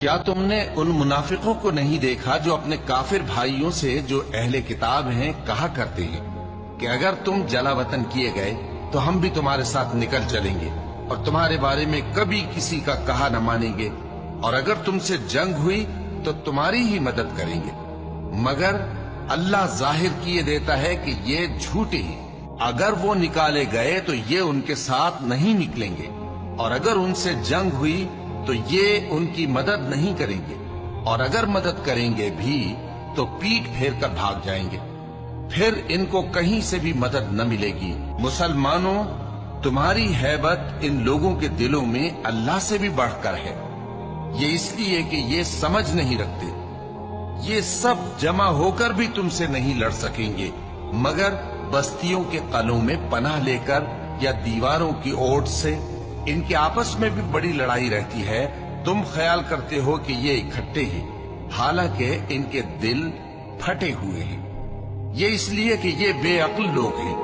کیا تم نے ان منافقوں کو نہیں دیکھا جو اپنے کافر بھائیوں سے جو اہل کتاب ہیں کہا کرتے ہیں کہ اگر تم جلا وطن کیے گئے تو ہم بھی تمہارے ساتھ نکل چلیں گے اور تمہارے بارے میں کبھی کسی کا کہا نہ مانیں گے، اور اگر تم سے جنگ ہوئی تو تمہاری ہی مدد کریں گے، مگر اللہ ظاہر کیے دیتا ہے کہ یہ جھوٹے ہیں۔ اگر وہ نکالے گئے تو یہ ان کے ساتھ نہیں نکلیں گے، اور اگر ان سے جنگ ہوئی تو یہ ان کی مدد نہیں کریں گے، اور اگر مدد کریں گے بھی تو پیٹ پھیر کر بھاگ جائیں گے، پھر ان کو کہیں سے بھی مدد نہ ملے گی۔ مسلمانوں، تمہاری ہیبت ان لوگوں کے دلوں میں اللہ سے بھی بڑھ کر ہے، یہ اس لیے کہ یہ سمجھ نہیں رکھتے۔ یہ سب جمع ہو کر بھی تم سے نہیں لڑ سکیں گے، مگر بستیوں کے قلعوں میں پناہ لے کر یا دیواروں کی اوٹ سے۔ ان کے آپس میں بھی بڑی لڑائی رہتی ہے، تم خیال کرتے ہو کہ یہ اکٹھے ہیں، حالانکہ ان کے دل پھٹے ہوئے ہیں۔ یہ اس لیے کہ یہ بے عقل لوگ ہیں۔